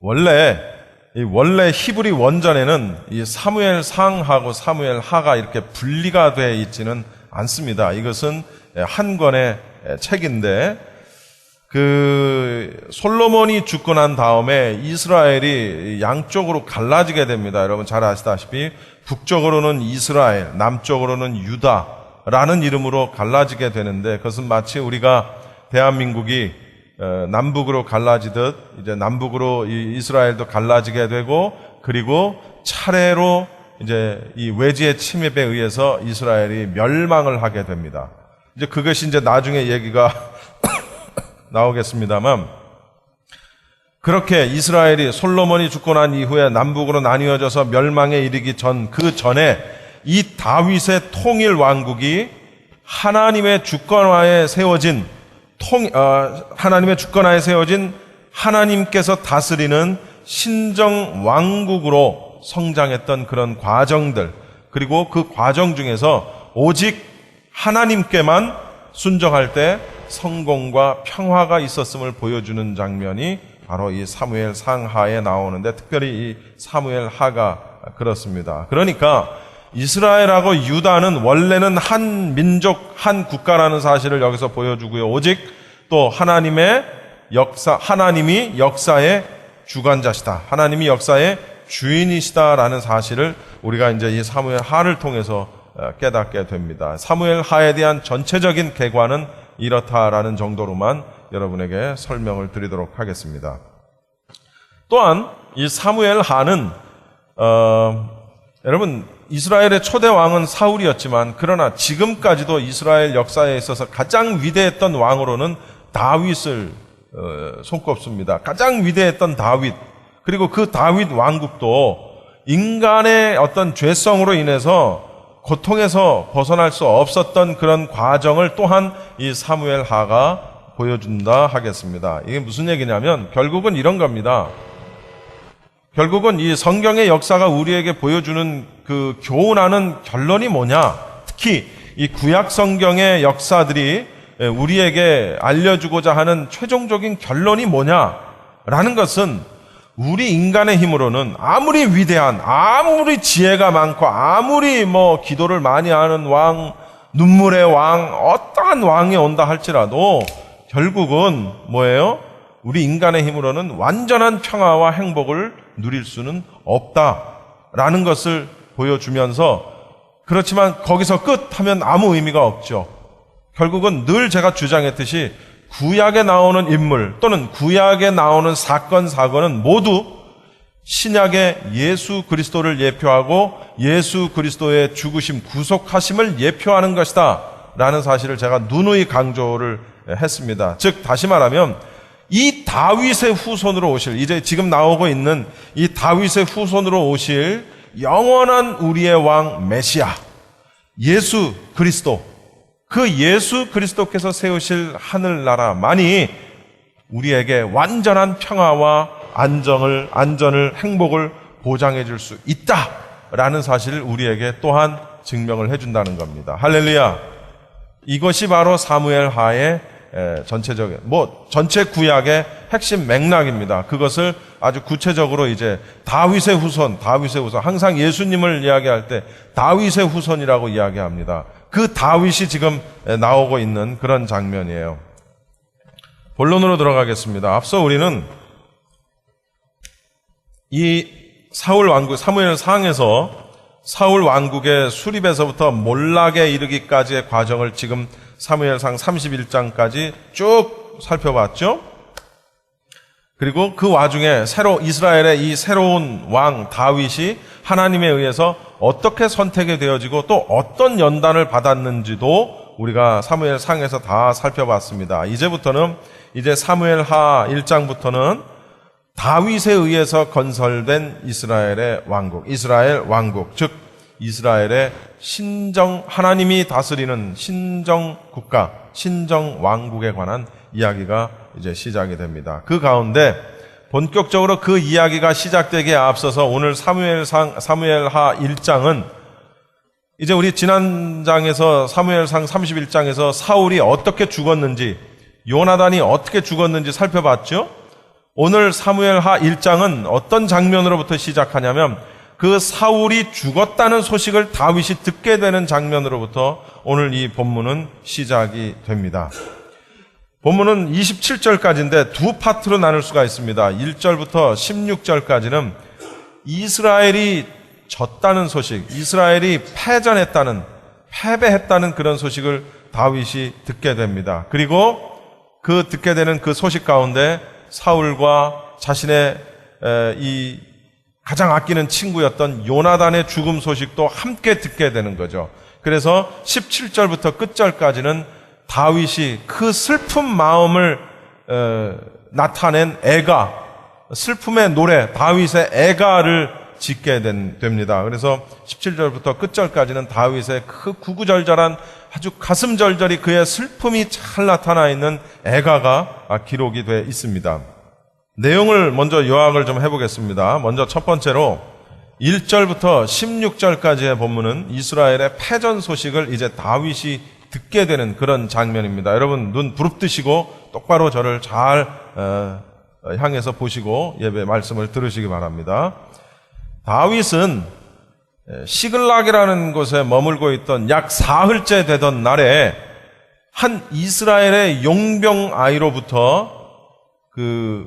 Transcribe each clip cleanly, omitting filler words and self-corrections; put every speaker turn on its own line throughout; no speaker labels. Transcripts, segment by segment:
원래 히브리 원전에는 이 사무엘 상하고 사무엘 하가 이렇게 분리가 되어 있지는 않습니다. 이것은 한 권의 책인데, 솔로몬이 죽고 난 다음에 이스라엘이 양쪽으로 갈라지게 됩니다. 여러분 잘 아시다시피 북쪽으로는 이스라엘, 남쪽으로는 유다라는 이름으로 갈라지게 되는데, 그것은 마치 우리가 대한민국이 남북으로 갈라지듯 이제 남북으로 이스라엘도 갈라지게 되고, 그리고 차례로 이제 이 외지의 침입에 의해서 이스라엘이 멸망을 하게 됩니다. 이제 그것이 이제 나중에 얘기가 나오겠습니다만, 그렇게 이스라엘이 솔로몬이 죽고 난 이후에 남북으로 나뉘어져서 멸망에 이르기 그 전에 이 다윗의 통일 왕국이 하나님의 주권하에 세워진 하나님께서 다스리는 신정 왕국으로 성장했던 그런 과정들, 그리고 그 과정 중에서 오직 하나님께만 순종할 때 성공과 평화가 있었음을 보여주는 장면이 바로 이 사무엘 상하에 나오는데, 특별히 이 사무엘 하가 그렇습니다. 그러니까 이스라엘하고 유다는 원래는 한 민족, 한 국가라는 사실을 여기서 보여주고요. 오직 또 하나님이 역사의 주관자시다, 하나님이 역사의 주인이시다라는 사실을 우리가 이제 이 사무엘 하를 통해서 깨닫게 됩니다. 사무엘 하에 대한 전체적인 개관은 이렇다라는 정도로만 여러분에게 설명을 드리도록 하겠습니다. 또한 이 사무엘 하는 여러분, 이스라엘의 초대 왕은 사울이었지만, 그러나 지금까지도 이스라엘 역사에 있어서 가장 위대했던 왕으로는 다윗을 손꼽습니다. 가장 위대했던 다윗, 그리고 그 다윗 왕국도 인간의 어떤 죄성으로 인해서 고통에서 벗어날 수 없었던 그런 과정을 또한 이 사무엘 하가 보여준다 하겠습니다. 이게 무슨 얘기냐면 결국은 이런 겁니다. 결국은 이 성경의 역사가 우리에게 보여주는 그 교훈하는 결론이 뭐냐? 특히 이 구약 성경의 역사들이 우리에게 알려주고자 하는 최종적인 결론이 뭐냐라는 것은, 우리 인간의 힘으로는 아무리 위대한, 아무리 지혜가 많고, 아무리 기도를 많이 하는 왕, 눈물의 왕, 어떠한 왕이 온다 할지라도 결국은 뭐예요? 우리 인간의 힘으로는 완전한 평화와 행복을 누릴 수는 없다라는 것을 보여주면서, 그렇지만 거기서 끝 하면 아무 의미가 없죠. 결국은 늘 제가 주장했듯이 구약에 나오는 인물 또는 구약에 나오는 사건은 모두 신약의 예수 그리스도를 예표하고 예수 그리스도의 죽으심, 구속하심을 예표하는 것이다 라는 사실을 제가 누누이 강조를 했습니다. 즉 다시 말하면 이 다윗의 후손으로 오실, 이제 지금 나오고 있는 이 다윗의 후손으로 오실 영원한 우리의 왕 메시아 예수 그리스도, 그 예수 그리스도께서 세우실 하늘나라만이 우리에게 완전한 평화와 안전을, 행복을 보장해 줄 수 있다라는 사실을 우리에게 또한 증명을 해준다는 겁니다. 할렐루야. 이것이 바로 사무엘 하의 전체적인, 전체 구약의 핵심 맥락입니다. 그것을 아주 구체적으로 이제 다윗의 후손, 항상 예수님을 이야기할 때 다윗의 후손이라고 이야기합니다. 그 다윗이 지금 나오고 있는 그런 장면이에요. 본론으로 들어가겠습니다. 앞서 우리는 이 사무엘 상에서 사울 왕국의 수립에서부터 몰락에 이르기까지의 과정을 지금 사무엘상 31장까지 쭉 살펴봤죠. 그리고 그 와중에 이스라엘의 이 새로운 왕 다윗이 하나님에 의해서 어떻게 선택이 되어지고 또 어떤 연단을 받았는지도 우리가 사무엘상에서 다 살펴봤습니다. 이제 사무엘하 1장부터는 다윗에 의해서 건설된 이스라엘 왕국, 즉 이스라엘의 하나님이 다스리는 신정 국가, 신정 왕국에 관한 이야기가 이제 시작이 됩니다. 그 가운데 본격적으로 그 이야기가 시작되기에 앞서서 오늘 사무엘하 1장은 이제 우리 지난 장에서 사무엘상 31장에서 사울이 어떻게 죽었는지, 요나단이 어떻게 죽었는지 살펴봤죠? 오늘 사무엘하 1장은 어떤 장면으로부터 시작하냐면 그 사울이 죽었다는 소식을 다윗이 듣게 되는 장면으로부터 오늘 이 본문은 시작이 됩니다. 본문은 27절까지인데 두 파트로 나눌 수가 있습니다. 1절부터 16절까지는 이스라엘이 졌다는 소식, 이스라엘이 패배했다는 그런 소식을 다윗이 듣게 됩니다. 그리고 그 듣게 되는 그 소식 가운데 사울과 자신의 이 가장 아끼는 친구였던 요나단의 죽음 소식도 함께 듣게 되는 거죠. 그래서 17절부터 끝절까지는 다윗이 그 슬픈 마음을 나타낸 애가, 슬픔의 노래, 다윗의 애가를 짓게 됩니다. 그래서 17절부터 끝절까지는 다윗의 그 구구절절한 아주 가슴절절이 그의 슬픔이 잘 나타나 있는 애가가 기록이 되어 있습니다. 내용을 먼저 요약을 좀 해보겠습니다. 먼저 첫 번째로 1절부터 16절까지의 본문은 이스라엘의 패전 소식을 이제 다윗이 듣게 되는 그런 장면입니다. 여러분 눈 부릅뜨시고 똑바로 저를 잘 향해서 보시고 예배 말씀을 들으시기 바랍니다. 다윗은 시글락이라는 곳에 머물고 있던 약 사흘째 되던 날에 한 이스라엘의 용병 아이로부터 그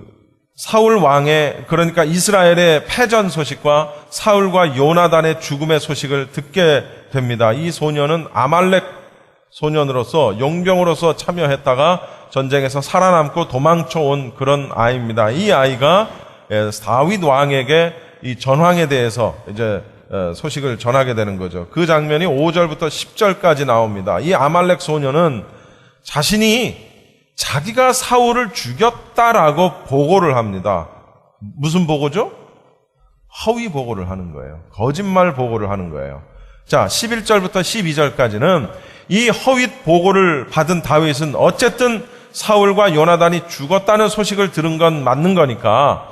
사울 왕의, 그러니까 이스라엘의 패전 소식과 사울과 요나단의 죽음의 소식을 듣게 됩니다. 이 소년은 아말렉 소년으로서 용병으로서 참여했다가 전쟁에서 살아남고 도망쳐온 그런 아이입니다. 이 아이가 다윗 왕에게 이 전황에 대해서 이제 소식을 전하게 되는 거죠. 그 장면이 5절부터 10절까지 나옵니다. 이 아말렉 소년은 자기가 사울을 죽였다라고 보고를 합니다. 무슨 보고죠? 허위 보고를 하는 거예요. 거짓말 보고를 하는 거예요. 자, 11절부터 12절까지는 이 허위 보고를 받은 다윗은 어쨌든 사울과 요나단이 죽었다는 소식을 들은 건 맞는 거니까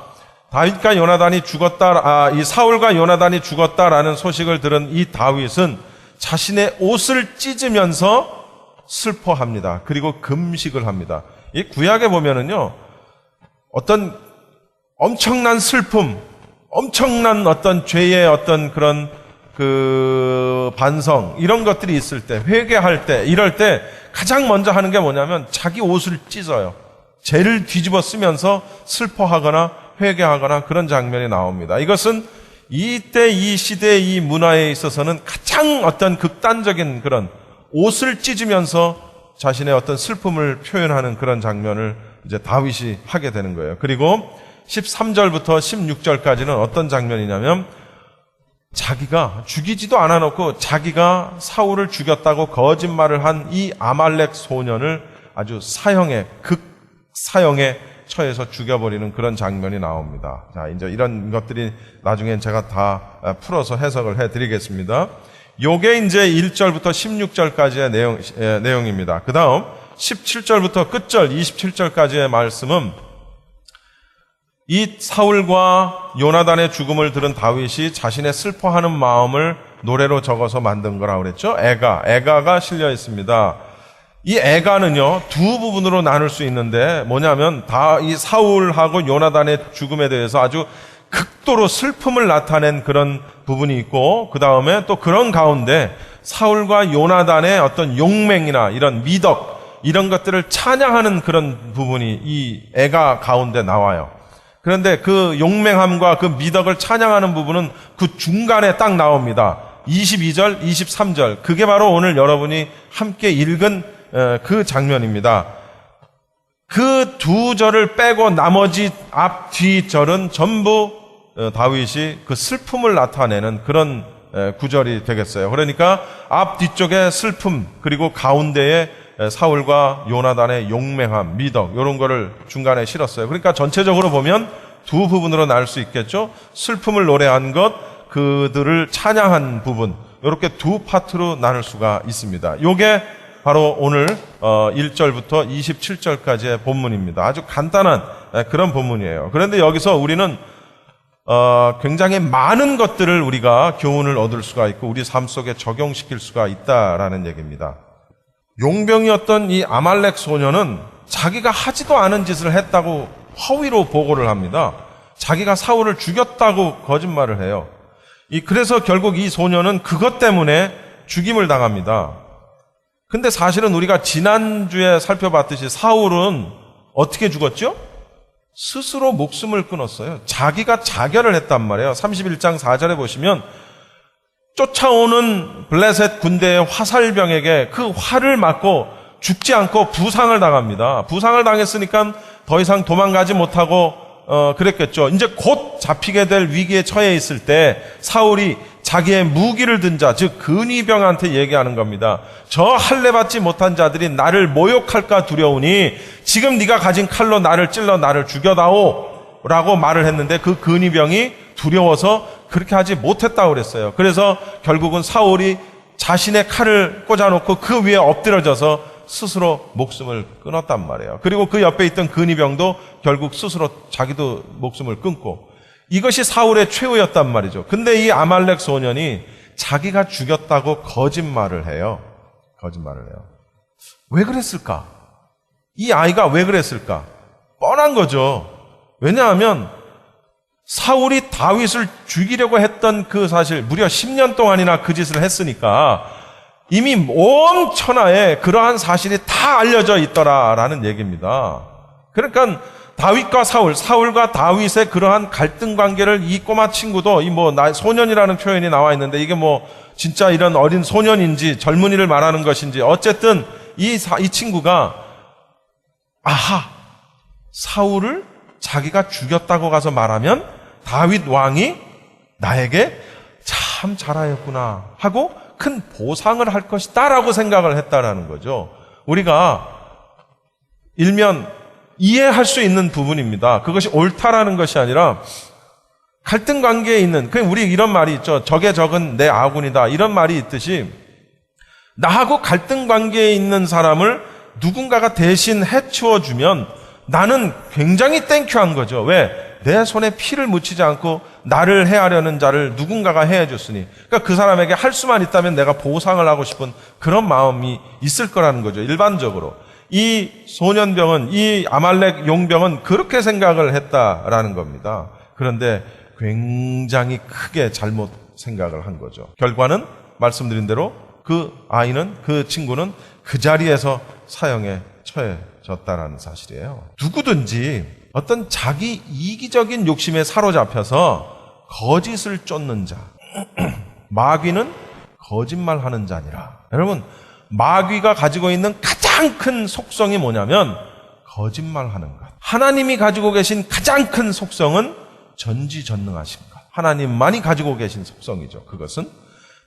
다윗과 요나단이 죽었다, 이 사울과 요나단이 죽었다라는 소식을 들은 이 다윗은 자신의 옷을 찢으면서 슬퍼합니다. 그리고 금식을 합니다. 이 구약에 보면은요, 어떤 엄청난 슬픔, 엄청난 어떤 죄의 어떤 그런 반성, 이런 것들이 있을 때, 회개할 때, 이럴 때 가장 먼저 하는 게 뭐냐면 자기 옷을 찢어요. 죄를 뒤집어 쓰면서 슬퍼하거나 회개하거나 그런 장면이 나옵니다. 이것은 이때 이 시대의 이 문화에 있어서는 가장 어떤 극단적인 그런 옷을 찢으면서 자신의 어떤 슬픔을 표현하는 그런 장면을 이제 다윗이 하게 되는 거예요. 그리고 13절부터 16절까지는 어떤 장면이냐면 자기가 죽이지도 않아 놓고 자기가 사울을 죽였다고 거짓말을 한 이 아말렉 소년을 아주 극사형에 처해서 죽여버리는 그런 장면이 나옵니다. 자, 이제 이런 것들이 나중엔 제가 다 풀어서 해석을 해드리겠습니다. 요게 이제 1절부터 16절까지의 내용입니다. 그 다음 17절부터 끝절 27절까지의 말씀은 이 사울과 요나단의 죽음을 들은 다윗이 자신의 슬퍼하는 마음을 노래로 적어서 만든 거라고 그랬죠. 애가가 실려 있습니다. 이 애가는요, 두 부분으로 나눌 수 있는데 뭐냐면 이 사울하고 요나단의 죽음에 대해서 아주 극도로 슬픔을 나타낸 그런 부분이 있고, 그 다음에 또 그런 가운데 사울과 요나단의 어떤 용맹이나 이런 미덕, 이런 것들을 찬양하는 그런 부분이 이 애가 가운데 나와요. 그런데 그 용맹함과 그 미덕을 찬양하는 부분은 그 중간에 딱 나옵니다. 22절, 23절. 그게 바로 오늘 여러분이 함께 읽은 그 장면입니다. 그 두 절을 빼고 나머지 앞, 뒤 절은 전부 다윗이 그 슬픔을 나타내는 그런 구절이 되겠어요. 그러니까 앞, 뒤쪽에 슬픔, 그리고 가운데에 사울과 요나단의 용맹함, 미덕, 이런 거를 중간에 실었어요. 그러니까 전체적으로 보면 두 부분으로 나눌 수 있겠죠. 슬픔을 노래한 것, 그들을 찬양한 부분, 이렇게 두 파트로 나눌 수가 있습니다. 요게 바로 오늘 1절부터 27절까지의 본문입니다. 아주 간단한 그런 본문이에요. 그런데 여기서 우리는 굉장히 많은 것들을 우리가 교훈을 얻을 수가 있고 우리 삶 속에 적용시킬 수가 있다라는 얘기입니다. 용병이었던 이 아말렉 소년은 자기가 하지도 않은 짓을 했다고 허위로 보고를 합니다. 자기가 사울을 죽였다고 거짓말을 해요. 그래서 결국 이 소년은 그것 때문에 죽임을 당합니다. 근데 사실은 우리가 지난주에 살펴봤듯이 사울은 어떻게 죽었죠? 스스로 목숨을 끊었어요. 자기가 자결을 했단 말이에요. 31장 4절에 보시면 쫓아오는 블레셋 군대의 화살병에게 그 활을 맞고 죽지 않고 부상을 당합니다. 부상을 당했으니까 더 이상 도망가지 못하고 그랬겠죠. 이제 곧 잡히게 될 위기에 처해 있을 때 사울이 자기의 무기를 든 자, 즉 근위병한테 얘기하는 겁니다. 저 할례 받지 못한 자들이 나를 모욕할까 두려우니 지금 네가 가진 칼로 나를 찔러 나를 죽여다오 라고 말을 했는데 그 근위병이 두려워서 그렇게 하지 못했다고 그랬어요. 그래서 결국은 사울이 자신의 칼을 꽂아놓고 그 위에 엎드려져서 스스로 목숨을 끊었단 말이에요. 그리고 그 옆에 있던 근위병도 결국 스스로 자기도 목숨을 끊고, 이것이 사울의 최후였단 말이죠. 근데 이 아말렉 소년이 자기가 죽였다고 거짓말을 해요. 왜 그랬을까? 이 아이가 왜 그랬을까? 뻔한 거죠. 왜냐하면 사울이 다윗을 죽이려고 했던 그 사실, 무려 10년 동안이나 그 짓을 했으니까 이미 온 천하에 그러한 사실이 다 알려져 있더라라는 얘기입니다. 그러니까 다윗과 사울과 다윗의 그러한 갈등 관계를 이 꼬마 친구도 소년이라는 표현이 나와 있는데 이게 진짜 이런 어린 소년인지 젊은이를 말하는 것인지 어쨌든 이 친구가 사울을 자기가 죽였다고 가서 말하면 다윗 왕이 나에게 참 잘하였구나 하고 큰 보상을 할 것이다라고 생각을 했다라는 거죠. 우리가 일면 이해할 수 있는 부분입니다. 그것이 옳다라는 것이 아니라 갈등 관계에 있는, 우리 이런 말이 있죠. 적의 적은 내 아군이다. 이런 말이 있듯이 나하고 갈등 관계에 있는 사람을 누군가가 대신 해치워주면 나는 굉장히 땡큐한 거죠. 왜? 내 손에 피를 묻히지 않고 나를 해하려는 자를 누군가가 해줬으니, 그러니까 그 사람에게 할 수만 있다면 내가 보상을 하고 싶은 그런 마음이 있을 거라는 거죠. 일반적으로. 이 소년병은, 이 아말렉 용병은 그렇게 생각을 했다라는 겁니다. 그런데 굉장히 크게 잘못 생각을 한 거죠. 결과는 말씀드린 대로 그 아이는, 그 친구는 그 자리에서 사형에 처해졌다라는 사실이에요. 누구든지 어떤 자기 이기적인 욕심에 사로잡혀서 거짓을 쫓는 자, 마귀는 거짓말하는 자니라. 여러분, 마귀가 가지고 있는 가장 큰 속성이 뭐냐면 거짓말하는 것. 하나님이 가지고 계신 가장 큰 속성은 전지전능하신 것. 하나님만이 가지고 계신 속성이죠. 그것은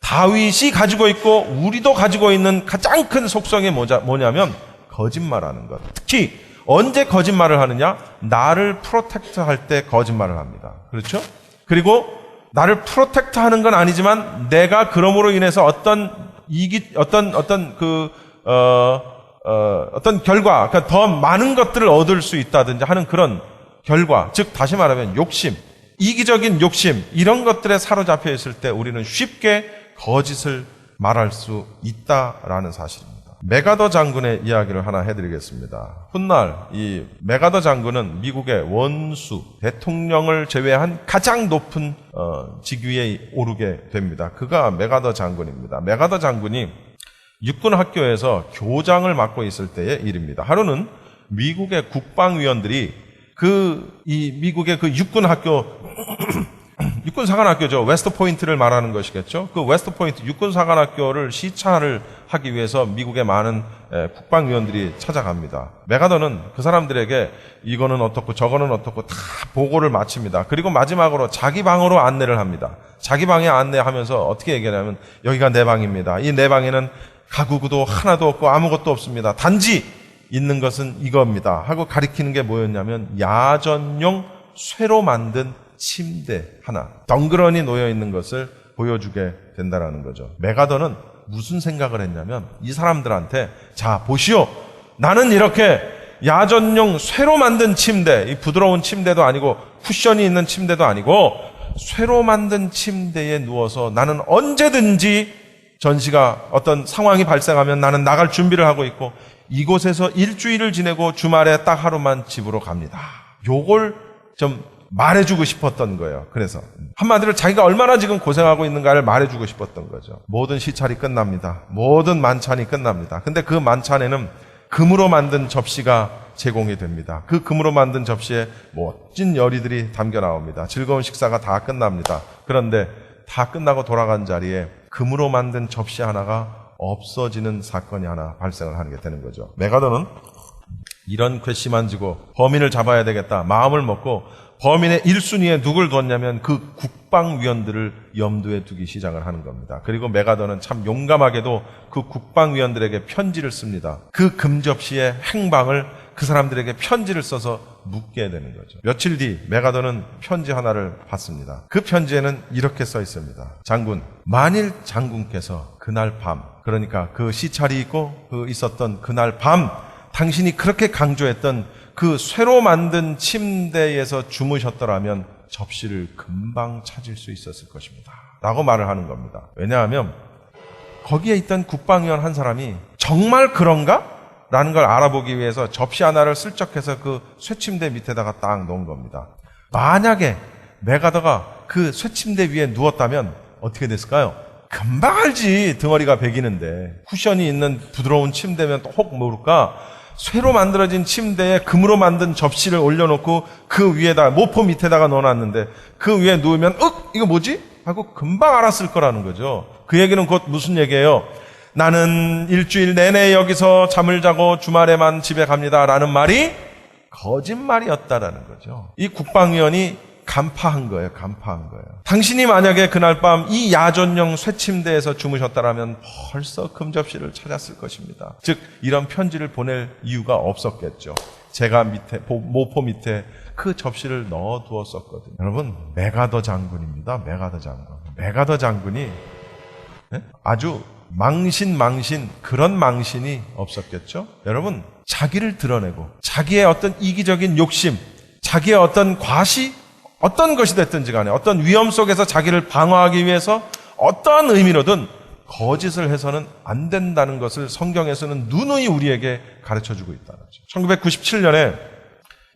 다윗이 가지고 있고 우리도 가지고 있는 가장 큰 속성이 뭐냐면 거짓말하는 것. 특히 언제 거짓말을 하느냐? 나를 프로텍트 할 때 거짓말을 합니다. 그렇죠? 그리고 나를 프로텍트 하는 건 아니지만 내가 그럼으로 인해서 어떤 결과, 그러니까 더 많은 것들을 얻을 수 있다든지 하는 그런 결과, 즉 다시 말하면 욕심, 이기적인 욕심, 이런 것들에 사로잡혀 있을 때 우리는 쉽게 거짓을 말할 수 있다라는 사실입니다. 메가더 장군의 이야기를 하나 해드리겠습니다. 훗날 이 메가더 장군은 미국의 원수, 대통령을 제외한 가장 높은 직위에 오르게 됩니다. 그가 메가더 장군입니다. 메가더 장군이 육군 학교에서 교장을 맡고 있을 때의 일입니다. 하루는 미국의 국방위원들이 미국의 그 육군 학교, 육군 사관학교죠. 웨스트 포인트를 말하는 것이겠죠. 그 웨스트 포인트 육군 사관학교를 시찰을 하기 위해서 미국의 많은 국방위원들이 찾아갑니다. 메가더는 그 사람들에게 이거는 어떻고 저거는 어떻고 다 보고를 마칩니다. 그리고 마지막으로 자기 방으로 안내를 합니다. 자기 방에 안내하면서 어떻게 얘기하냐면 여기가 내 방입니다. 이 내 방에는 가구도 하나도 없고 아무것도 없습니다. 단지 있는 것은 이겁니다 하고 가리키는 게 뭐였냐면 야전용 쇠로 만든 침대 하나 덩그러니 놓여있는 것을 보여주게 된다는 거죠. 메가더는 무슨 생각을 했냐면 이 사람들한테 자 보시오, 나는 이렇게 야전용 쇠로 만든 침대, 이 부드러운 침대도 아니고 쿠션이 있는 침대도 아니고 쇠로 만든 침대에 누워서 나는 언제든지 전시가 어떤 상황이 발생하면 나는 나갈 준비를 하고 있고 이곳에서 일주일을 지내고 주말에 딱 하루만 집으로 갑니다. 요걸 좀 말해주고 싶었던 거예요. 그래서 한마디로 자기가 얼마나 지금 고생하고 있는가를 말해주고 싶었던 거죠. 모든 시찰이 끝납니다. 모든 만찬이 끝납니다. 근데 그 만찬에는 금으로 만든 접시가 제공이 됩니다. 그 금으로 만든 접시에 멋진 요리들이 담겨 나옵니다. 즐거운 식사가 다 끝납니다. 그런데 다 끝나고 돌아간 자리에 금으로 만든 접시 하나가 없어지는 사건이 하나 발생을 하게 되는 거죠. 메가더는 이런 괘씸한 지고 범인을 잡아야 되겠다 마음을 먹고 범인의 1순위에 누굴 뒀냐면 그 국방위원들을 염두에 두기 시작을 하는 겁니다. 그리고 메가더는 참 용감하게도 그 국방위원들에게 편지를 씁니다. 그 금접시의 행방을 그 사람들에게 편지를 써서 묻게 되는 거죠. 며칠 뒤 메가더는 편지 하나를 받습니다. 그 편지에는 이렇게 써 있습니다. 장군, 만일 장군께서 그날 밤, 그러니까 그 시찰이 있고 그 있었던 그날 밤 당신이 그렇게 강조했던 그 쇠로 만든 침대에서 주무셨더라면 접시를 금방 찾을 수 있었을 것입니다. 라고 말을 하는 겁니다. 왜냐하면 거기에 있던 국방위원 한 사람이 정말 그런가? 라는 걸 알아보기 위해서 접시 하나를 슬쩍해서 그 쇠침대 밑에다가 딱 놓은 겁니다. 만약에 메가더가 그 쇠침대 위에 누웠다면 어떻게 됐을까요? 금방 알지. 등어리가 베기는데. 쿠션이 있는 부드러운 침대면 또 혹 모를까? 쇠로 만들어진 침대에 금으로 만든 접시를 올려놓고 그 위에다 모포 밑에다가 넣어놨는데 그 위에 누우면 이거 뭐지? 하고 금방 알았을 거라는 거죠. 그 얘기는 곧 무슨 얘기예요? 나는 일주일 내내 여기서 잠을 자고 주말에만 집에 갑니다 라는 말이 거짓말이었다라는 거죠. 이 국방위원이 간파한 거예요. 당신이 만약에 그날 밤 이 야전용 쇠침대에서 주무셨다라면 벌써 금접시를 찾았을 것입니다. 즉 이런 편지를 보낼 이유가 없었겠죠. 제가 모포 밑에 그 접시를 넣어두었었거든요. 여러분, 메가더 장군입니다. 메가더 장군이 아주 망신 그런 망신이 없었겠죠. 여러분, 자기를 드러내고 자기의 어떤 이기적인 욕심, 자기의 어떤 과시, 어떤 것이 됐든지 간에 어떤 위험 속에서 자기를 방어하기 위해서 어떠한 의미로든 거짓을 해서는 안 된다는 것을 성경에서는 누누이 우리에게 가르쳐주고 있다는 거죠. 1997년에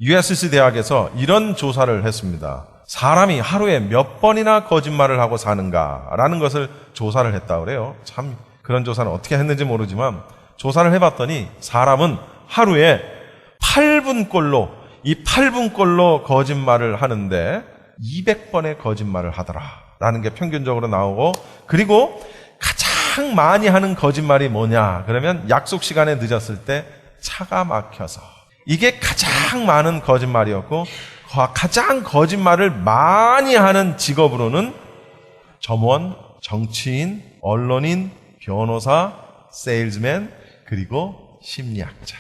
USC 대학에서 이런 조사를 했습니다. 사람이 하루에 몇 번이나 거짓말을 하고 사는가라는 것을 조사를 했다고 그래요. 참 그런 조사는 어떻게 했는지 모르지만 조사를 해봤더니 사람은 하루에 8분꼴로 이 8분꼴로 거짓말을 하는데 200번의 거짓말을 하더라라는 게 평균적으로 나오고, 그리고 가장 많이 하는 거짓말이 뭐냐 그러면 약속 시간에 늦었을 때 차가 막혀서, 이게 가장 많은 거짓말이었고, 가장 거짓말을 많이 하는 직업으로는 점원, 정치인, 언론인, 변호사, 세일즈맨, 그리고 심리학자.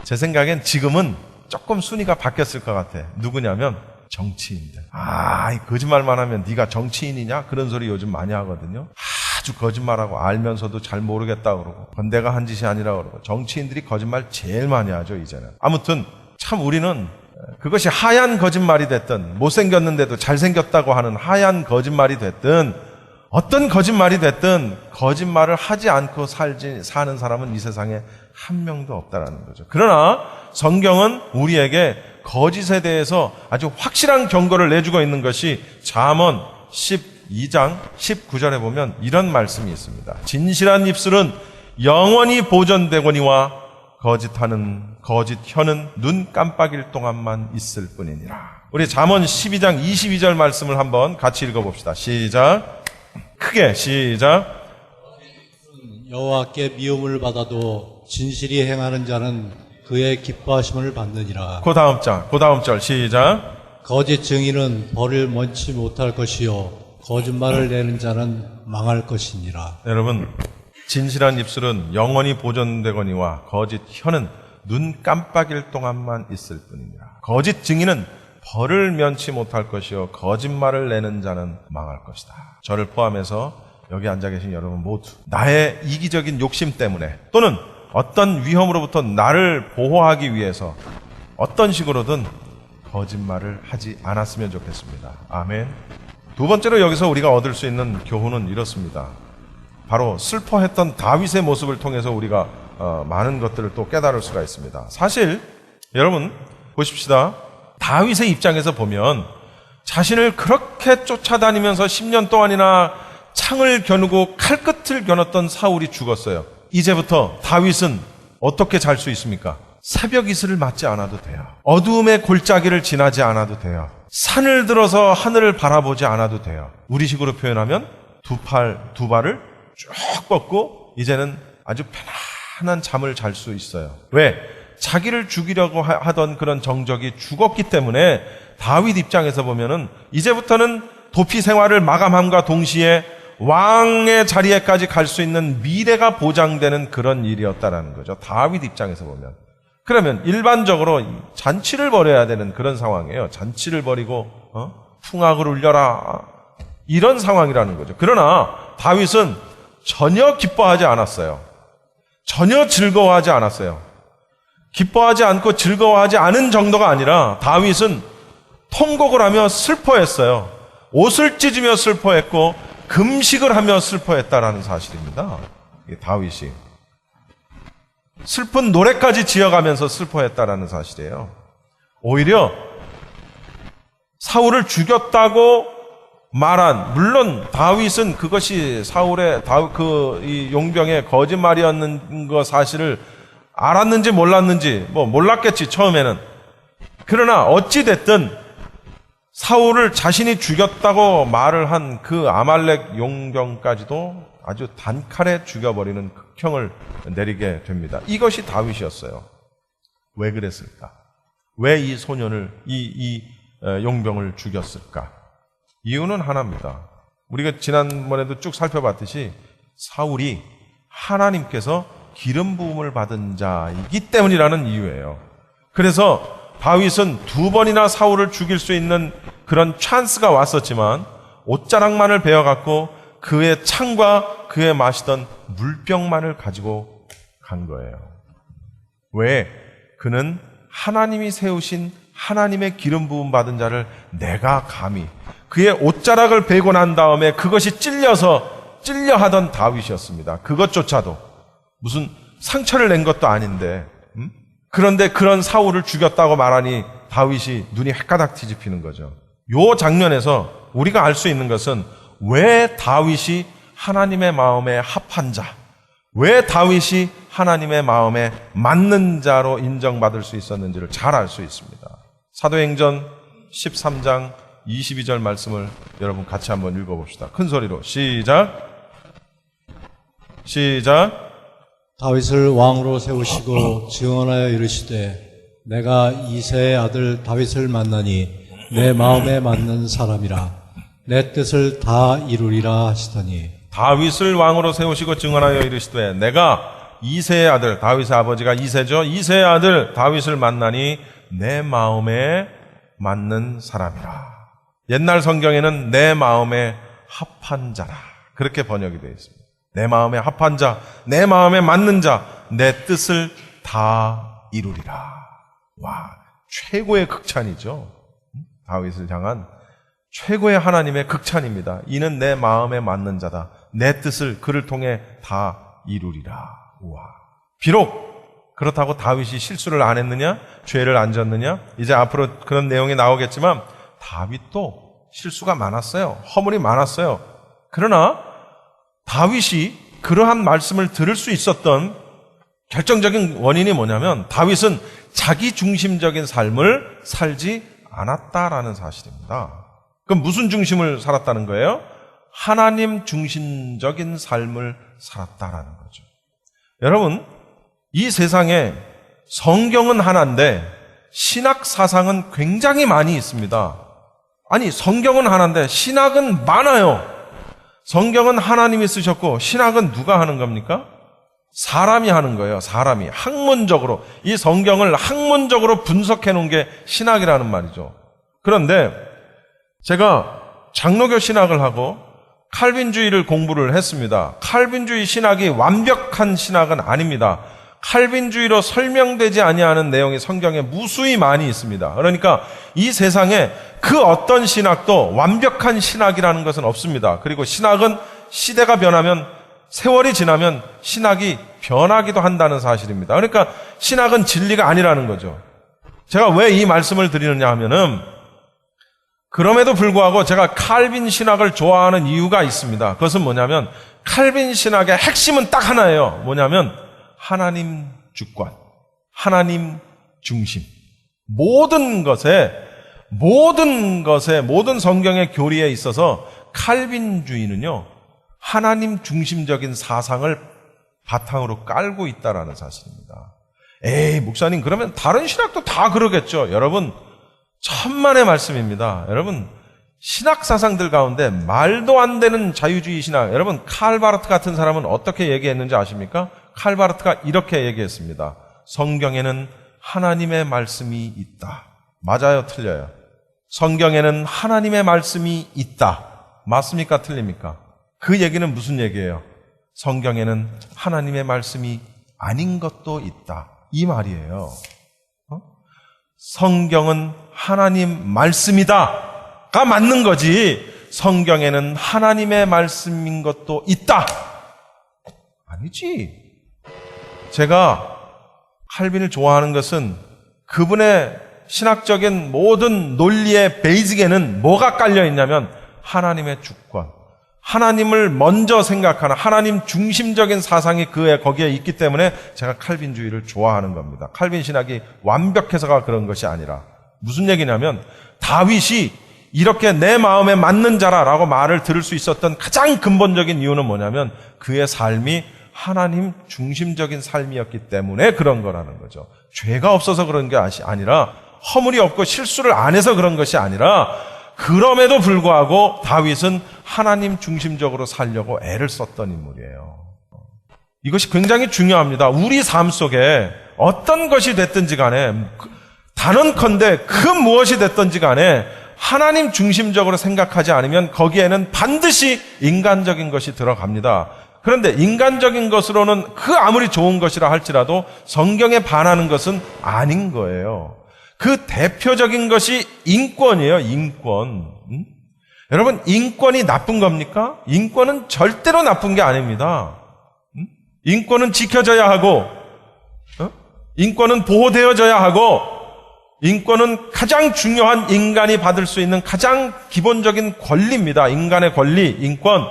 제 생각엔 지금은 조금 순위가 바뀌었을 것 같아. 누구냐면 정치인들. 이 거짓말만 하면 네가 정치인이냐? 그런 소리 요즘 많이 하거든요. 아주 거짓말하고 알면서도 잘 모르겠다 그러고, 그건 내가 한 짓이 아니라 그러고. 정치인들이 거짓말 제일 많이 하죠, 이제는. 아무튼 참 우리는 그것이 하얀 거짓말이 됐든 못생겼는데도 잘생겼다고 하는 하얀 거짓말이 됐든 어떤 거짓말이 됐든 거짓말을 하지 않고 사는 사람은 이 세상에 한 명도 없다라는 거죠. 그러나 성경은 우리에게 거짓에 대해서 아주 확실한 경고를 내주고 있는 것이 잠언 12장 19절에 보면 이런 말씀이 있습니다. 진실한 입술은 영원히 보존되거니와 거짓 혀는 눈 깜빡일 동안만 있을 뿐이니라. 우리 잠언 12장 22절 말씀을 한번 같이 읽어봅시다. 시작. 크게 시작.
여호와께 미움을 받아도 진실이 행하는 자는 그의 기뻐하심을 받느니라.
그 다음 절 시작.
거짓 증인은 벌을 면치 못할 것이요 거짓말을 내는 자는 망할 것이니라.
여러분, 진실한 입술은 영원히 보존되거니와 거짓 혀는 눈 깜빡일 동안만 있을 뿐이니라. 거짓 증인은 벌을 면치 못할 것이요 거짓말을 내는 자는 망할 것이다. 저를 포함해서 여기 앉아 계신 여러분 모두 나의 이기적인 욕심 때문에 또는 어떤 위험으로부터 나를 보호하기 위해서 어떤 식으로든 거짓말을 하지 않았으면 좋겠습니다. 아멘. 두 번째로 여기서 우리가 얻을 수 있는 교훈은 이렇습니다. 바로 슬퍼했던 다윗의 모습을 통해서 우리가 많은 것들을 또 깨달을 수가 있습니다. 사실 여러분 보십시다. 다윗의 입장에서 보면 자신을 그렇게 쫓아다니면서 10년 동안이나 창을 겨누고 칼끝을 겨눴던 사울이 죽었어요. 이제부터 다윗은 어떻게 잘 수 있습니까? 새벽 이슬을 맞지 않아도 돼요. 어두움의 골짜기를 지나지 않아도 돼요. 산을 들어서 하늘을 바라보지 않아도 돼요. 우리식으로 표현하면 두 발을 쭉 뻗고 이제는 아주 편안한 잠을 잘 수 있어요. 왜? 자기를 죽이려고 하던 그런 정적이 죽었기 때문에 다윗 입장에서 보면은 이제부터는 도피 생활을 마감함과 동시에 왕의 자리에까지 갈 수 있는 미래가 보장되는 그런 일이었다라는 거죠. 다윗 입장에서 보면. 그러면 일반적으로 잔치를 벌여야 되는 그런 상황이에요. 잔치를 벌이고 풍악을 울려라 이런 상황이라는 거죠. 그러나 다윗은 전혀 기뻐하지 않았어요. 전혀 즐거워하지 않았어요. 기뻐하지 않고 즐거워하지 않은 정도가 아니라 다윗은 통곡을 하며 슬퍼했어요. 옷을 찢으며 슬퍼했고 금식을 하며 슬퍼했다라는 사실입니다. 이게 다윗이 슬픈 노래까지 지어가면서 슬퍼했다라는 사실이에요. 오히려 사울을 죽였다고 말한, 물론 다윗은 그것이 사울의 이 용병의 거짓말이었는 거 사실을 알았는지 몰랐는지 몰랐겠지 처음에는. 그러나 어찌 됐든 사울을 자신이 죽였다고 말을 한 그 아말렉 용병까지도 아주 단칼에 죽여버리는 극형을 내리게 됩니다. 이것이 다윗이었어요. 왜 그랬을까? 왜 이 소년을 이 용병을 죽였을까? 이유는 하나입니다. 우리가 지난번에도 쭉 살펴봤듯이 사울이 하나님께서 기름 부음을 받은 자이기 때문이라는 이유예요. 그래서 다윗은 2번이나 사울을 죽일 수 있는 그런 찬스가 왔었지만 옷자락만을 베어갖고 그의 창과 그의 마시던 물병만을 가지고 간 거예요. 왜? 그는 하나님이 세우신 하나님의 기름 부음 받은 자를 내가 감히 그의 옷자락을 베고 난 다음에 그것이 찔려 하던 다윗이었습니다. 그것조차도 무슨 상처를 낸 것도 아닌데 그런데 그런 사울을 죽였다고 말하니 다윗이 눈이 헷가닥 뒤집히는 거죠. 요 장면에서 우리가 알 수 있는 것은 왜 다윗이 하나님의 마음에 합한 자, 왜 다윗이 하나님의 마음에 맞는 자로 인정받을 수 있었는지를 잘 알 수 있습니다. 사도행전 13장 22절 말씀을 여러분 같이 한번 읽어봅시다. 큰 소리로 시작.
다윗을 왕으로 세우시고 증언하여 이르시되 내가 이새의 아들 다윗을 만나니 내 마음에 맞는 사람이라 내 뜻을 다 이루리라 하시더니
다윗을 왕으로 세우시고 증언하여 이르시되 내가 이새의 아들, 다윗의 아버지가 이새죠. 이새의 아들 다윗을 만나니 내 마음에 맞는 사람이라. 옛날 성경에는 내 마음에 합한 자라 그렇게 번역이 되어 있습니다. 내 마음에 합한 자, 내 마음에 맞는 자, 내 뜻을 다 이루리라. 와, 최고의 극찬이죠. 다윗을 향한 최고의 하나님의 극찬입니다. 이는 내 마음에 맞는 자다. 내 뜻을 그를 통해 다 이루리라. 우와. 비록 그렇다고 다윗이 실수를 안 했느냐? 죄를 안 졌느냐? 이제 앞으로 그런 내용이 나오겠지만 다윗도 실수가 많았어요. 허물이 많았어요. 그러나 다윗이 그러한 말씀을 들을 수 있었던 결정적인 원인이 뭐냐면 다윗은 자기 중심적인 삶을 살지 않았다라는 사실입니다. 그럼 무슨 중심을 살았다는 거예요? 하나님 중심적인 삶을 살았다라는 거죠. 여러분, 이 세상에 성경은 하나인데 신학 사상은 굉장히 많이 있습니다. 아니, 성경은 하나인데 신학은 많아요. 성경은 하나님이 쓰셨고 신학은 누가 하는 겁니까? 사람이 하는 거예요. 사람이 학문적으로 이 성경을 학문적으로 분석해 놓은 게 신학이라는 말이죠. 그런데 제가 장로교 신학을 하고 칼빈주의를 공부를 했습니다. 칼빈주의 신학이 완벽한 신학은 아닙니다. 칼빈주의로 설명되지 아니하는 내용이 성경에 무수히 많이 있습니다. 그러니까 이 세상에 그 어떤 신학도 완벽한 신학이라는 것은 없습니다. 그리고 신학은 시대가 변하면 세월이 지나면 신학이 변하기도 한다는 사실입니다. 그러니까 신학은 진리가 아니라는 거죠. 제가 왜 이 말씀을 드리느냐 하면은 그럼에도 불구하고 제가 칼빈 신학을 좋아하는 이유가 있습니다. 그것은 뭐냐면 칼빈 신학의 핵심은 딱 하나예요. 뭐냐면 하나님 주권, 하나님 중심. 모든 성경의 교리에 있어서 칼빈주의는요, 하나님 중심적인 사상을 바탕으로 깔고 있다라는 사실입니다. 에이, 목사님, 그러면 다른 신학도 다 그러겠죠. 여러분, 천만의 말씀입니다. 여러분, 신학 사상들 가운데 말도 안 되는 자유주의 신학, 여러분, 칼바르트 같은 사람은 어떻게 얘기했는지 아십니까? 칼바르트가 이렇게 얘기했습니다. 성경에는 하나님의 말씀이 있다. 맞아요, 틀려요? 성경에는 하나님의 말씀이 있다. 맞습니까, 틀립니까? 그 얘기는 무슨 얘기예요? 성경에는 하나님의 말씀이 아닌 것도 있다. 이 말이에요. 성경은 하나님 말씀이다가 맞는 거지. 성경에는 하나님의 말씀인 것도 있다. 아니지. 제가 칼빈을 좋아하는 것은 그분의 신학적인 모든 논리의 베이직에는 뭐가 깔려 있냐면 하나님의 주권, 하나님을 먼저 생각하는 하나님 중심적인 사상이 거기에 있기 때문에 제가 칼빈주의를 좋아하는 겁니다. 칼빈 신학이 완벽해서가 그런 것이 아니라 무슨 얘기냐면 다윗이 이렇게 내 마음에 맞는 자라라고 말을 들을 수 있었던 가장 근본적인 이유는 뭐냐면 그의 삶이 하나님 중심적인 삶이었기 때문에 그런 거라는 거죠. 죄가 없어서 그런 게 아니라 허물이 없고 실수를 안 해서 그런 것이 아니라 그럼에도 불구하고 다윗은 하나님 중심적으로 살려고 애를 썼던 인물이에요. 이것이 굉장히 중요합니다. 우리 삶 속에 어떤 것이 됐든지 간에 단언컨대 그 무엇이 됐든지 간에 하나님 중심적으로 생각하지 않으면 거기에는 반드시 인간적인 것이 들어갑니다. 그런데 인간적인 것으로는 그 아무리 좋은 것이라 할지라도 성경에 반하는 것은 아닌 거예요. 그 대표적인 것이 인권이에요. 인권. 여러분, 인권이 나쁜 겁니까? 인권은 절대로 나쁜 게 아닙니다. 인권은 지켜져야 하고, 인권은 보호되어져야 하고, 인권은 가장 중요한 인간이 받을 수 있는 가장 기본적인 권리입니다. 인간의 권리, 인권.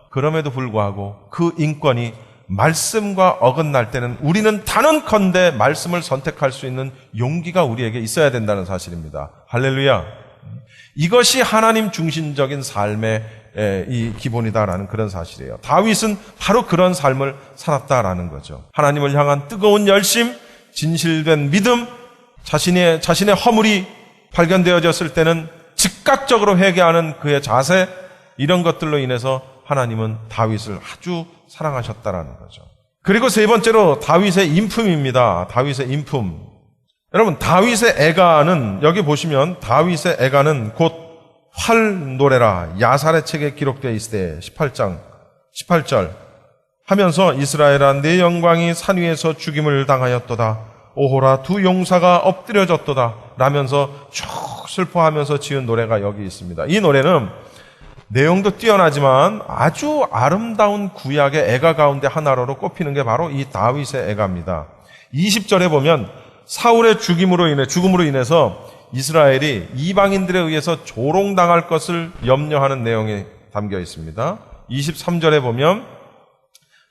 그럼에도 불구하고 그 인권이 말씀과 어긋날 때는 우리는 단언컨대 말씀을 선택할 수 있는 용기가 우리에게 있어야 된다는 사실입니다. 할렐루야. 이것이 하나님 중심적인 삶의 이 기본이다라는 그런 사실이에요. 다윗은 바로 그런 삶을 살았다라는 거죠. 하나님을 향한 뜨거운 열심, 진실된 믿음, 자신의 허물이 발견되어졌을 때는 즉각적으로 회개하는 그의 자세, 이런 것들로 인해서 하나님은 다윗을 아주 사랑하셨다라는 거죠. 그리고 세 번째로 다윗의 인품입니다. 다윗의 인품. 여러분, 다윗의 애가는, 여기 보시면 다윗의 애가는 곧 활 노래라 야살의 책에 기록되어 있을 때 18장 18절 하면서 이스라엘아 내 영광이 산 위에서 죽임을 당하였도다. 오호라 두 용사가 엎드려졌도다 라면서 쭉 슬퍼하면서 지은 노래가 여기 있습니다. 이 노래는 내용도 뛰어나지만 아주 아름다운 구약의 애가 가운데 하나로 꼽히는 게 바로 이 다윗의 애가입니다. 20절에 보면 사울의 죽음으로 인해서 이스라엘이 이방인들에 의해서 조롱당할 것을 염려하는 내용이 담겨 있습니다. 23절에 보면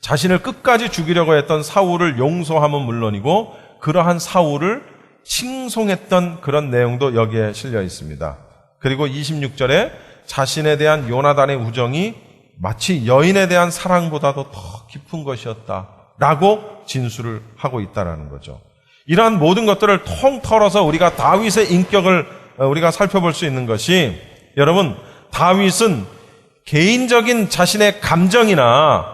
자신을 끝까지 죽이려고 했던 사울을 용서함은 물론이고 그러한 사울을 칭송했던 그런 내용도 여기에 실려 있습니다. 그리고 26절에 자신에 대한 요나단의 우정이 마치 여인에 대한 사랑보다도 더 깊은 것이었다라고 진술을 하고 있다는 거죠. 이러한 모든 것들을 통틀어서 우리가 다윗의 인격을 우리가 살펴볼 수 있는 것이, 여러분, 다윗은 개인적인 자신의 감정이나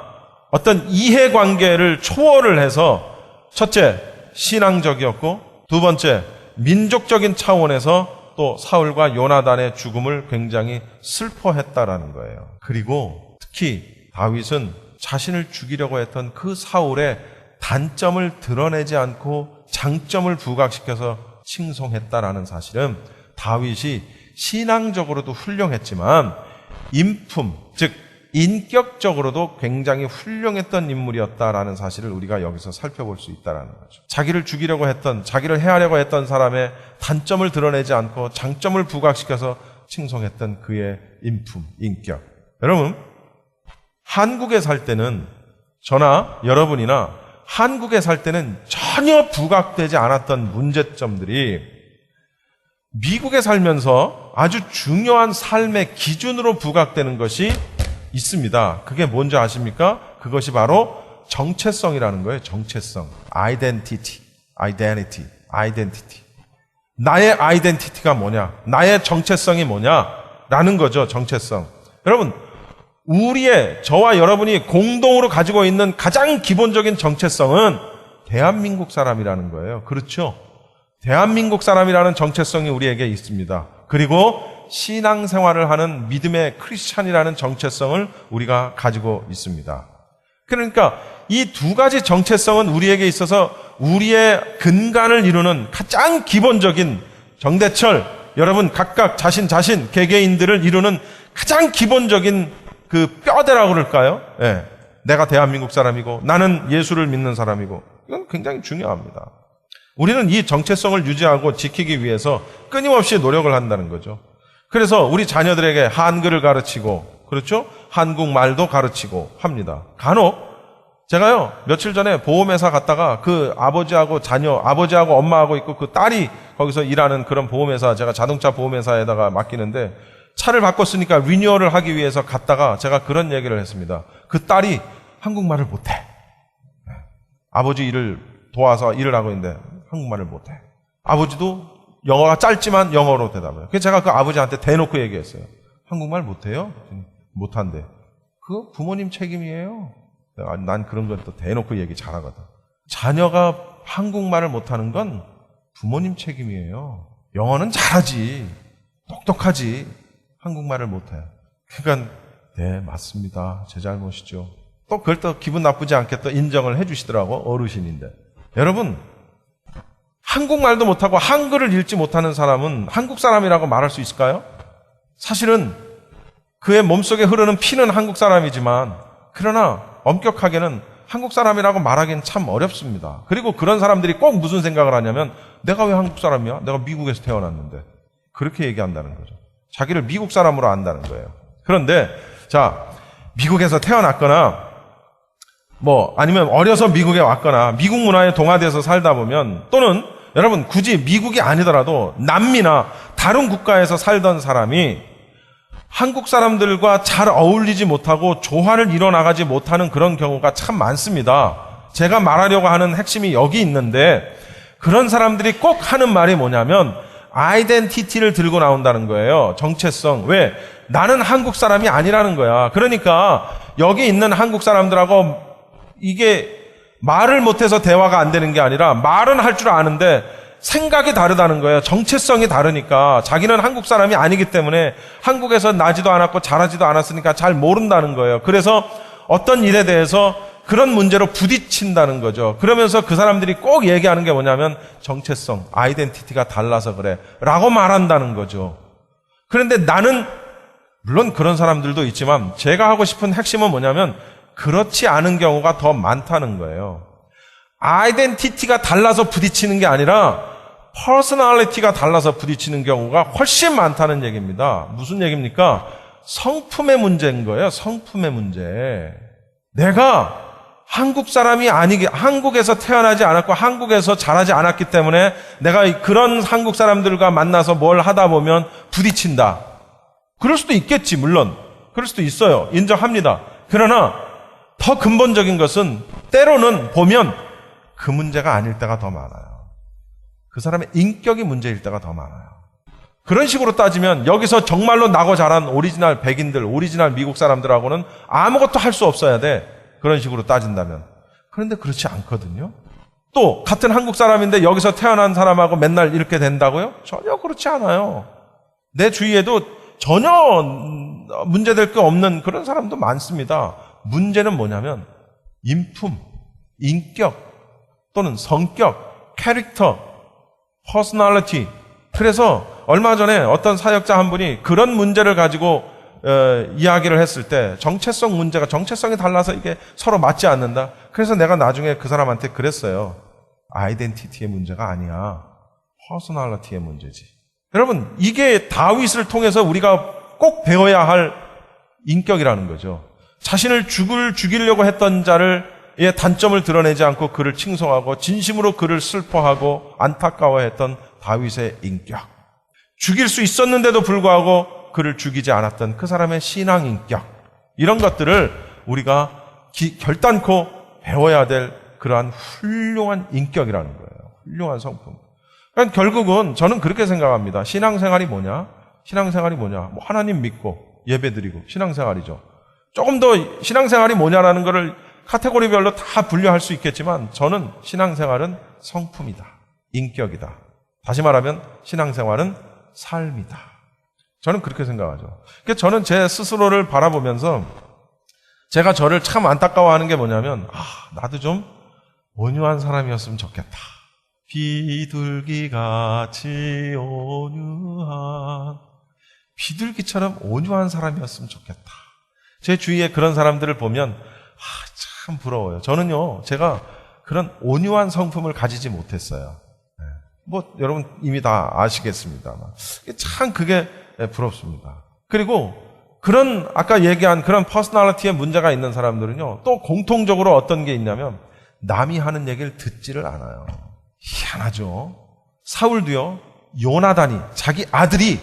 어떤 이해관계를 초월을 해서 첫째, 신앙적이었고 두 번째, 민족적인 차원에서 또 사울과 요나단의 죽음을 굉장히 슬퍼했다라는 거예요. 그리고 특히 다윗은 자신을 죽이려고 했던 그 사울의 단점을 드러내지 않고 장점을 부각시켜서 칭송했다라는 사실은 다윗이 신앙적으로도 훌륭했지만 인품, 즉 인격적으로도 굉장히 훌륭했던 인물이었다라는 사실을 우리가 여기서 살펴볼 수 있다는 거죠. 자기를 죽이려고 했던, 자기를 해하려고 했던 사람의 단점을 드러내지 않고 장점을 부각시켜서 칭송했던 그의 인품, 인격. 여러분, 한국에 살 때는 저나 여러분이나 한국에 살 때는 전혀 부각되지 않았던 문제점들이 미국에 살면서 아주 중요한 삶의 기준으로 부각되는 것이 있습니다. 그게 뭔지 아십니까? 그것이 바로 정체성이라는 거예요. 정체성. identity. 나의 아이덴티티가 뭐냐? 나의 정체성이 뭐냐라는 거죠. 정체성. 여러분, 저와 여러분이 공동으로 가지고 있는 가장 기본적인 정체성은 대한민국 사람이라는 거예요. 그렇죠? 대한민국 사람이라는 정체성이 우리에게 있습니다. 그리고 신앙생활을 하는 믿음의 크리스찬이라는 정체성을 우리가 가지고 있습니다. 그러니까 이 두 가지 정체성은 우리에게 있어서 우리의 근간을 이루는 가장 기본적인 정대철, 여러분 각각 자신 개개인들을 이루는 가장 기본적인 그 뼈대라고 그럴까요? 예. 내가 대한민국 사람이고 나는 예수를 믿는 사람이고 이건 굉장히 중요합니다. 우리는 이 정체성을 유지하고 지키기 위해서 끊임없이 노력을 한다는 거죠. 그래서 우리 자녀들에게 한글을 가르치고, 그렇죠? 한국말도 가르치고 합니다. 간혹 제가요 며칠 전에 보험회사 갔다가 그 아버지하고 엄마하고 있고 그 딸이 거기서 일하는 그런 보험회사, 제가 자동차 보험회사에다가 맡기는데 차를 바꿨으니까 리뉴얼을 하기 위해서 갔다가 제가 그런 얘기를 했습니다. 그 딸이 한국말을 못해. 아버지 일을 도와서 일을 하고 있는데 한국말을 못해. 아버지도 영어가 짧지만 영어로 대답해요. 그래서 제가 그 아버지한테 대놓고 얘기했어요. 한국말 못해요? 못한대. 그거 부모님 책임이에요. 난 그런 건 또 대놓고 얘기 잘하거든. 자녀가 한국말을 못하는 건 부모님 책임이에요. 영어는 잘하지. 똑똑하지. 한국말을 못해. 그러니까 네, 맞습니다. 제 잘못이죠. 또 그걸 또 기분 나쁘지 않게 또 인정을 해주시더라고. 어르신인데. 여러분, 한국말도 못하고 한글을 읽지 못하는 사람은 한국 사람이라고 말할 수 있을까요? 사실은 그의 몸속에 흐르는 피는 한국 사람이지만 그러나 엄격하게는 한국 사람이라고 말하기는 참 어렵습니다. 그리고 그런 사람들이 꼭 무슨 생각을 하냐면 내가 왜 한국 사람이야? 내가 미국에서 태어났는데. 그렇게 얘기한다는 거죠. 자기를 미국 사람으로 안다는 거예요. 그런데 자, 미국에서 태어났거나 아니면 어려서 미국에 왔거나 미국 문화에 동화돼서 살다 보면 또는 여러분 굳이 미국이 아니더라도 남미나 다른 국가에서 살던 사람이 한국 사람들과 잘 어울리지 못하고 조화를 이뤄나가지 못하는 그런 경우가 참 많습니다. 제가 말하려고 하는 핵심이 여기 있는데 그런 사람들이 꼭 하는 말이 뭐냐면 아이덴티티를 들고 나온다는 거예요. 정체성. 왜? 나는 한국 사람이 아니라는 거야. 그러니까 여기 있는 한국 사람들하고 이게 말을 못해서 대화가 안 되는 게 아니라 말은 할 줄 아는데 생각이 다르다는 거예요. 정체성이 다르니까 자기는 한국 사람이 아니기 때문에 한국에서 나지도 않았고 자라지도 않았으니까 잘 모른다는 거예요. 그래서 어떤 일에 대해서 그런 문제로 부딪힌다는 거죠. 그러면서 그 사람들이 꼭 얘기하는 게 뭐냐면 정체성, 아이덴티티가 달라서 그래 라고 말한다는 거죠. 그런데 나는 물론 그런 사람들도 있지만 제가 하고 싶은 핵심은 뭐냐면 그렇지 않은 경우가 더 많다는 거예요. 아이덴티티가 달라서 부딪히는 게 아니라 퍼스널리티가 달라서 부딪히는 경우가 훨씬 많다는 얘기입니다. 무슨 얘기입니까? 성품의 문제인 거예요. 성품의 문제. 내가 한국 사람이 한국에서 태어나지 않았고 한국에서 자라지 않았기 때문에 내가 그런 한국 사람들과 만나서 뭘 하다 보면 부딪힌다. 그럴 수도 있겠지, 물론. 그럴 수도 있어요. 인정합니다. 그러나 더 근본적인 것은 때로는 보면 그 문제가 아닐 때가 더 많아요. 그 사람의 인격이 문제일 때가 더 많아요. 그런 식으로 따지면 여기서 정말로 나고 자란 오리지널 백인들, 오리지널 미국 사람들하고는 아무것도 할 수 없어야 돼. 그런 식으로 따진다면. 그런데 그렇지 않거든요. 또 같은 한국 사람인데 여기서 태어난 사람하고 맨날 이렇게 된다고요? 전혀 그렇지 않아요. 내 주위에도 전혀 문제될 게 없는 그런 사람도 많습니다. 문제는 뭐냐면 인품, 인격 또는 성격, 캐릭터, 퍼스널리티. 그래서 얼마 전에 어떤 사역자 한 분이 그런 문제를 가지고 이야기를 했을 때 정체성이 달라서 이게 서로 맞지 않는다. 그래서 내가 나중에 그 사람한테 그랬어요. 아이덴티티의 문제가 아니야. 퍼스널리티의 문제지. 여러분, 이게 다윗을 통해서 우리가 꼭 배워야 할 인격이라는 거죠. 자신을 죽이려고 했던 자를 의 단점을 드러내지 않고 그를 칭송하고 진심으로 그를 슬퍼하고 안타까워했던 다윗의 인격. 죽일 수 있었는데도 불구하고 그를 죽이지 않았던 그 사람의 신앙 인격. 이런 것들을 우리가 결단코 배워야 될 그러한 훌륭한 인격이라는 거예요. 훌륭한 성품. 그러니까 결국은 저는 그렇게 생각합니다. 신앙생활이 뭐냐? 뭐 하나님 믿고 예배드리고 신앙생활이죠. 조금 더 신앙생활이 뭐냐라는 거를 카테고리별로 다 분류할 수 있겠지만 저는 신앙생활은 성품이다. 인격이다. 다시 말하면 신앙생활은 삶이다. 저는 그렇게 생각하죠. 그러니까 저는 제 스스로를 바라보면서 제가 저를 참 안타까워하는 게 뭐냐면 나도 좀 온유한 사람이었으면 좋겠다. 비둘기같이 온유한 비둘기처럼 온유한 사람이었으면 좋겠다. 제 주위에 그런 사람들을 보면 참 부러워요. 저는요, 제가 그런 온유한 성품을 가지지 못했어요. 여러분 이미 다 아시겠습니다만. 참 그게 부럽습니다. 그리고 아까 얘기한 그런 퍼스널리티에 문제가 있는 사람들은요, 또 공통적으로 어떤 게 있냐면, 남이 하는 얘기를 듣지를 않아요. 희한하죠? 사울도요, 요나단이, 자기 아들이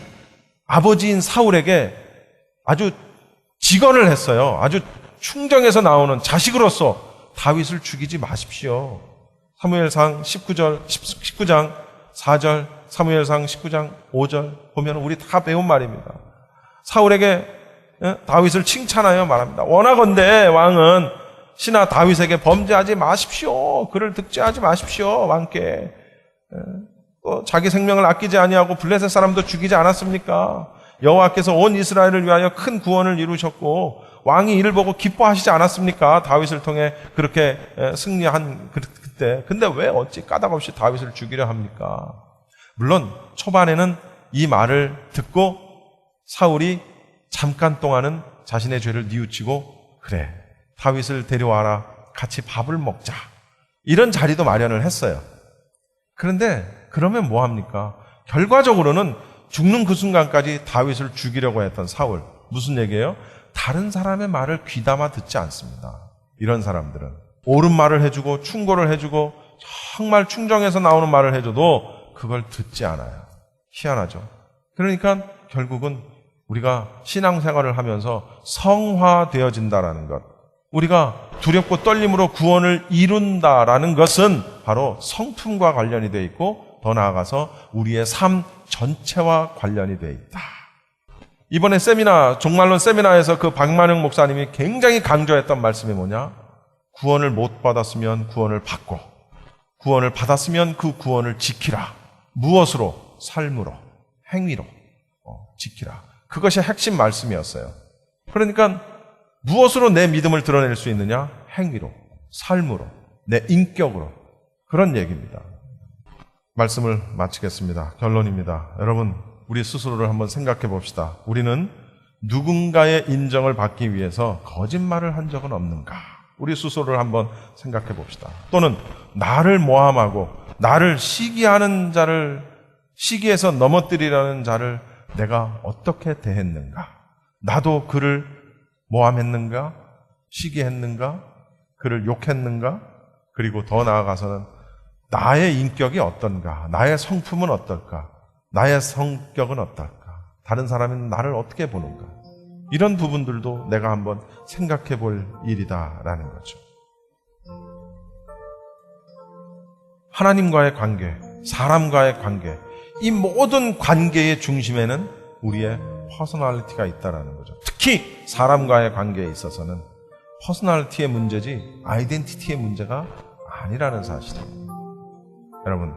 아버지인 사울에게 아주 직언을 했어요. 아주 충정에서 나오는 자식으로서 다윗을 죽이지 마십시오. 사무엘상 19장 4절, 사무엘상 19장 5절 보면 우리 다 배운 말입니다. 사울에게 다윗을 칭찬하여 말합니다. 원하건대 왕은 신하 다윗에게 범죄하지 마십시오. 그를 득죄하지 마십시오. 왕께 자기 생명을 아끼지 아니하고 블레셋 사람도 죽이지 않았습니까? 여호와께서 온 이스라엘을 위하여 큰 구원을 이루셨고 왕이 이를 보고 기뻐하시지 않았습니까? 다윗을 통해 그렇게 승리한 그때. 근데 왜 어찌 까닭없이 다윗을 죽이려 합니까? 물론 초반에는 이 말을 듣고 사울이 잠깐 동안은 자신의 죄를 뉘우치고, 그래, 다윗을 데려와라, 같이 밥을 먹자, 이런 자리도 마련을 했어요. 그런데 그러면 뭐합니까? 결과적으로는 죽는 그 순간까지 다윗을 죽이려고 했던 사울, 무슨 얘기예요? 다른 사람의 말을 귀담아 듣지 않습니다. 이런 사람들은 옳은 말을 해주고 충고를 해주고 정말 충정에서 나오는 말을 해줘도 그걸 듣지 않아요. 희한하죠. 그러니까 결국은 우리가 신앙생활을 하면서 성화되어진다라는 것, 우리가 두렵고 떨림으로 구원을 이룬다라는 것은 바로 성품과 관련이 되어 있고, 더 나아가서 우리의 삶 전체와 관련이 되어 있다. 이번에 종말론 세미나에서 그 박만영 목사님이 굉장히 강조했던 말씀이 뭐냐? 구원을 못 받았으면 구원을 받고, 구원을 받았으면 그 구원을 지키라. 무엇으로? 삶으로, 행위로 지키라. 그것이 핵심 말씀이었어요. 그러니까 무엇으로 내 믿음을 드러낼 수 있느냐? 행위로, 삶으로, 내 인격으로. 그런 얘기입니다. 말씀을 마치겠습니다. 결론입니다. 여러분, 우리 스스로를 한번 생각해 봅시다. 우리는 누군가의 인정을 받기 위해서 거짓말을 한 적은 없는가? 우리 스스로를 한번 생각해 봅시다. 또는 나를 모함하고 나를 시기하는 자를, 시기해서 넘어뜨리려는 자를 내가 어떻게 대했는가? 나도 그를 모함했는가? 시기했는가? 그를 욕했는가? 그리고 더 나아가서는 나의 인격이 어떤가? 나의 성품은 어떨까? 나의 성격은 어떨까? 다른 사람은 나를 어떻게 보는가? 이런 부분들도 내가 한번 생각해 볼 일이다라는 거죠. 하나님과의 관계, 사람과의 관계, 이 모든 관계의 중심에는 우리의 퍼스널리티가 있다라는 거죠. 특히 사람과의 관계에 있어서는 퍼스널리티의 문제지 아이덴티티의 문제가 아니라는 사실입니다. 여러분,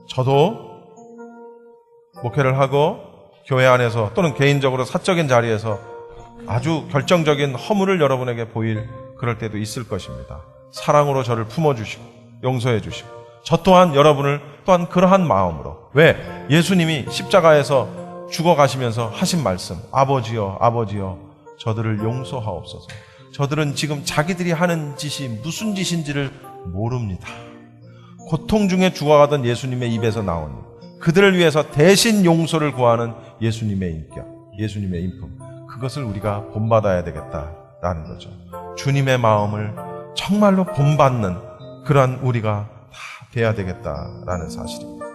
저도 목회를 하고 교회 안에서 또는 개인적으로 사적인 자리에서 아주 결정적인 허물을 여러분에게 보일 그럴 때도 있을 것입니다. 사랑으로 저를 품어주시고 용서해 주시고, 저 또한 여러분을 또한 그러한 마음으로, 왜? 예수님이 십자가에서 죽어가시면서 하신 말씀, 아버지여, 아버지여, 저들을 용서하옵소서. 저들은 지금 자기들이 하는 짓이 무슨 짓인지를 모릅니다. 고통 중에 죽어가던 예수님의 입에서 나온 그들을 위해서 대신 용서를 구하는 예수님의 인격, 예수님의 인품, 그것을 우리가 본받아야 되겠다라는 거죠. 주님의 마음을 정말로 본받는 그러한 우리가 다 돼야 되겠다라는 사실입니다.